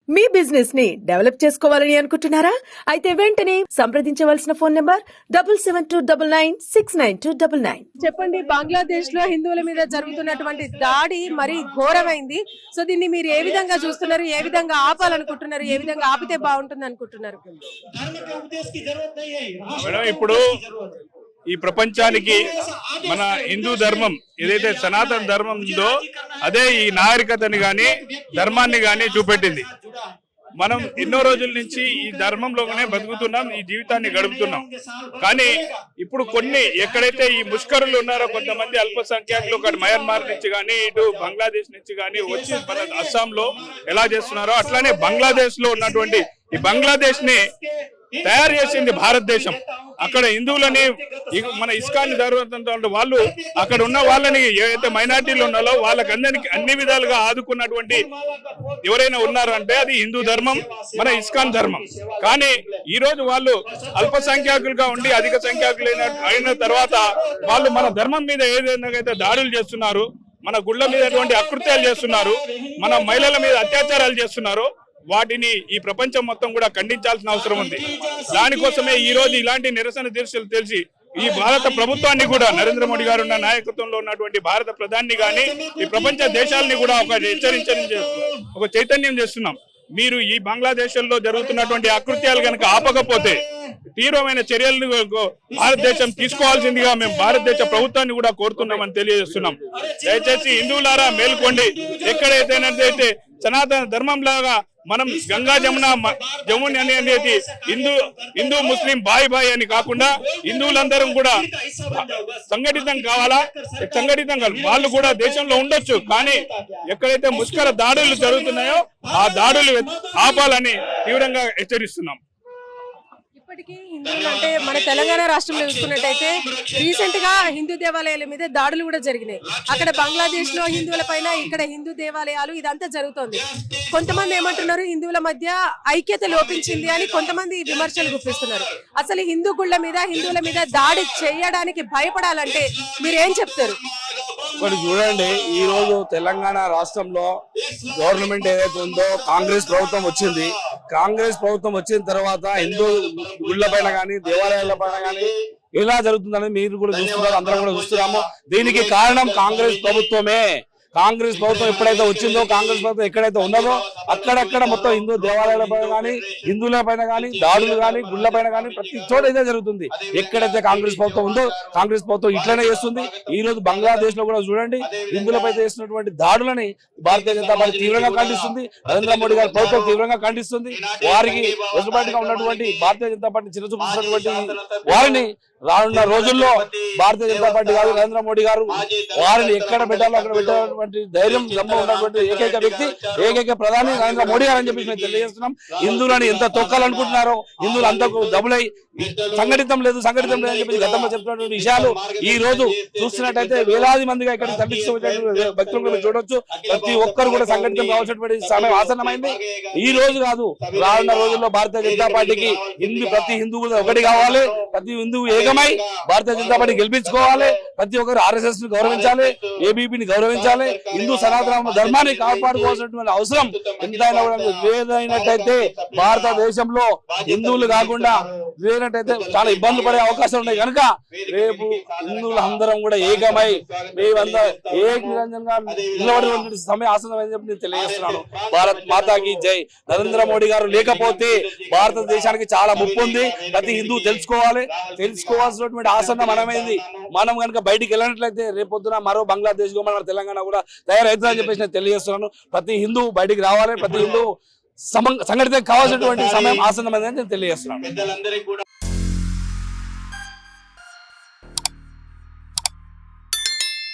మీ business ని develop చేసుకోవాలని అనుకుంటున్నారా? అయితే వెంటనే సంప్రదించవలసిన ఫోన్ నంబర్ 7729969299. చెప్పండి, బంగ్లాదేశ్ లో హిందువుల మీద జరుగుతున్నటువంటి దాడి మరి ఘోరమైంది. సో దీన్ని మీరు ఏ విధంగా చూస్తున్నారు? ఏ విధంగా ఆపాలనుకుంటున్నారు? ఏ విధంగా ఆపితే బాగుంటుంది అనుకుంటున్నారు? మేడం, ఇప్పుడు ఈ ప్రపంచానికి మన హిందూ ధర్మం ఏదైతే సనాతన ధర్మం ఉందో అదే ఈ నాగరికతని గాని ధర్మాన్ని గాని చూపెట్టింది. మనం ఎన్నో రోజుల నుంచి ఈ ధర్మంలోనే బతుకుతున్నాం, ఈ జీవితాన్ని గడుపుతున్నాం. కానీ ఇప్పుడు కొన్ని ఎక్కడైతే ఈ ముష్కరులు ఉన్నారో కొంతమంది అల్పసంఖ్యాకులు అక్కడ మయన్మార్ నుంచి కానీ ఇటు బంగ్లాదేశ్ నుంచి కానీ వచ్చి మన అస్సాంలో ఎలా చేస్తున్నారో అట్లానే బంగ్లాదేశ్ లో ఉన్నటువంటి ఈ బంగ్లాదేశ్ ని తయారు చేసింది భారతదేశం. అక్కడ హిందువులని మన ఇస్కాన్ జరుగుతున్న వాళ్ళు అక్కడ ఉన్న వాళ్ళని ఏవైతే మైనార్టీలు ఉన్నారో వాళ్ళకి అందరికి అన్ని విధాలుగా ఆదుకున్నటువంటి ఎవరైనా ఉన్నారు అంటే అది హిందూ ధర్మం, మన ఇస్కాన్ ధర్మం. కానీ ఈ రోజు వాళ్ళు అల్పసంఖ్యాకులుగా ఉండి అధిక సంఖ్యాకులు అయిన తర్వాత వాళ్ళు మన ధర్మం మీద ఏదైనా దాడులు చేస్తున్నారు, మన గుళ్ళ మీద ఎటువంటి అకృత్యాలు చేస్తున్నారు, మన మహిళల మీద అత్యాచారాలు చేస్తున్నారు. వాటిని ఈ ప్రపంచం మొత్తం కూడా ఖండించాల్సిన అవసరం ఉంది. దానికోసమే ఈ రోజు ఇలాంటి నిరసన దీక్షలు తెలిసి ఈ భారత ప్రభుత్వాన్ని కూడా నరేంద్ర మోడీ గారు ఉన్న నాయకత్వంలో ఉన్నటువంటి భారత ప్రధాని గాని ఈ ప్రపంచ దేశాలని కూడా ఒక చైతన్యం చేస్తున్నాం. మీరు ఈ బంగ్లాదేశ్ లో జరుగుతున్నటువంటి అకృత్యాలు కనుక ఆపకపోతే తీవ్రమైన చర్యలను భారతదేశం తీసుకోవాల్సిందిగా మేము భారతదేశ ప్రభుత్వాన్ని కూడా కోరుతున్నామని తెలియజేస్తున్నాం. దయచేసి హిందువులారా మేల్కోండి. ఎక్కడైతే సనాతన ధర్మం లాగా మనం గంగా జముని అనేది హిందూ ముస్లిం బాయ్ అని కాకుండా హిందువులందరం కూడా సంఘటితం కావాలా. సంఘటితం కాదు, వాళ్ళు కూడా దేశంలో ఉండొచ్చు, కానీ ఎక్కడైతే ముష్కర దాడులు జరుగుతున్నాయో ఆ దాడులు ఆపాలని తీవ్రంగా హెచ్చరిస్తున్నాం. ఇప్పటికీ హిందువులు అంటే మన తెలంగాణ రాష్ట్రంలో చూసుకున్నట్టయితే రీసెంట్ గా హిందూ దేవాలయాల మీద దాడులు కూడా జరిగినాయి. అక్కడ బంగ్లాదేశ్ లో హిందువుల పైన, ఇక్కడ హిందూ దేవాలయాలు, ఇదంతా జరుగుతోంది. కొంతమంది ఏమంటున్నారు, హిందువుల మధ్య ఐక్యత లోపించింది అని కొంతమంది విమర్శలు గుప్పిస్తున్నారు. అసలు హిందూ గుళ్ళ మీద, హిందువుల మీద దాడి చేయడానికి భయపడాలంటే మీరేం చెప్తారు? ఒకటి చూడండి, ఈ రోజు తెలంగాణ రాష్ట్రంలో గవర్నమెంట్ ఏదైతే ఉందో కాంగ్రెస్ ప్రభుత్వం వచ్చింది. కాంగ్రెస్ ప్రభుత్వం వచ్చిన తర్వాత హిందూ గుళ్ళ పైన కానీ దేవాలయాల పైన కానీ ఎలా జరుగుతుందని మీరు కూడా చూస్తున్నారు, అందరం కూడా చూస్తున్నాము. దీనికి కారణం కాంగ్రెస్ ప్రభుత్వమే. కాంగ్రెస్ ప్రభుత్వం ఎప్పుడైతే వచ్చిందో, కాంగ్రెస్ ప్రభుత్వం ఎక్కడైతే ఉన్నదో అక్కడక్కడ మొత్తం హిందూ దేవాలయాల పైన కానీ, హిందువుల పైన కానీ, దాడులు కానీ, గుళ్ళ పైన కానీ ప్రతి చోట ఇదే జరుగుతుంది. ఎక్కడైతే కాంగ్రెస్ ప్రభుత్వం ఉందో కాంగ్రెస్ ప్రభుత్వం ఇట్లనే చేస్తుంది. ఈ రోజు బంగ్లాదేశ్ లో కూడా చూడండి, హిందువులపై చేస్తున్నటువంటి దాడులని భారతీయ జనతా పార్టీ తీవ్రంగా ఖండిస్తుంది. నరేంద్ర మోడీ గారి ప్రభుత్వం తీవ్రంగా ఖండిస్తుంది. వారికి వెసులుబాటుగా ఉన్నటువంటి భారతీయ జనతా పార్టీ చిరచూపుతున్నటువంటి వారిని రానున్న రోజుల్లో భారతీయ జనతా పార్టీ గారు, నరేంద్ర మోడీ గారు వారిని ఎక్కడ పెట్టాలో అక్కడ పెట్టాలన్నటువంటి ధైర్యం దమ్ము ఉన్నటువంటి ఏకైక వ్యక్తి, ఏకైక ప్రధాని నరేంద్ర మోడీ గారు అని చెప్పి మేము తెలియజేస్తున్నాం. హిందువులని ఎంత తొక్కాలనుకుంటున్నారో, హిందువులు అంతకు డబులై సంఘటితం లేదు అని చెప్పి గతంలో చెప్తున్నటువంటి విషయాలు ఈ రోజు చూస్తున్నట్టయితే వేలాది మందిగా ఇక్కడ తరలిస్తున్నటువంటి భక్తులను చూడొచ్చు. ప్రతి ఒక్కరు కూడా సంఘటితం కావాల్సినటువంటి సమయం ఆసన్నమైంది. ఈ రోజు కాదు, రానున్న రోజుల్లో భారతీయ జనతా పార్టీకి ప్రతి హిందువు ఒకటి కావాలి. ప్రతి హిందువు ఏకమై భారతీయ జనతా పార్టీ గెలిపించుకోవాలి. ప్రతి ఒక్కరు RSS ని గౌరవించాలి, ABPని గౌరవించాలి. హిందూ సనాతన ధర్మాన్ని కాపాడుకోవాల్సినటువంటి అవసరం ఎంతైనా లేదైనట్టయితే భారతదేశంలో హిందువులు కాకుండా లేనట్టయితే చాలా ఇబ్బందులు పడే అవకాశాలు ఉన్నాయి. కనుక రేపు హిందువులు అందరం కూడా ఏకమై మేమందరం నిరంజనంగా నిలబడినటువంటి సమయం ఆసన్నమని చెప్పి నేను తెలియజేస్తున్నాను. భారత్ మాతాకి జై. నరేంద్ర మోడీ గారు లేకపోతే భారతదేశానికి చాలా ముప్పు ఉంది. ప్రతి హిందువు తెలుసుకోవాల్సినటువంటి ఆసన్న మనమైంది. మనం కనుక బయటికి వెళ్ళినట్లయితే రేపొద్దున మరో బంగ్లాదేశ్ మన తెలంగాణ కూడా తయారవుతుందని చెప్పేసి నేను తెలియజేస్తున్నాను. ప్రతి హిందువు బయటికి రావాలి, ప్రతి హిందువు సంఘటితం కావాల్సినటువంటి సమయం ఆసన్నమైందని నేను తెలియజేస్తున్నాను.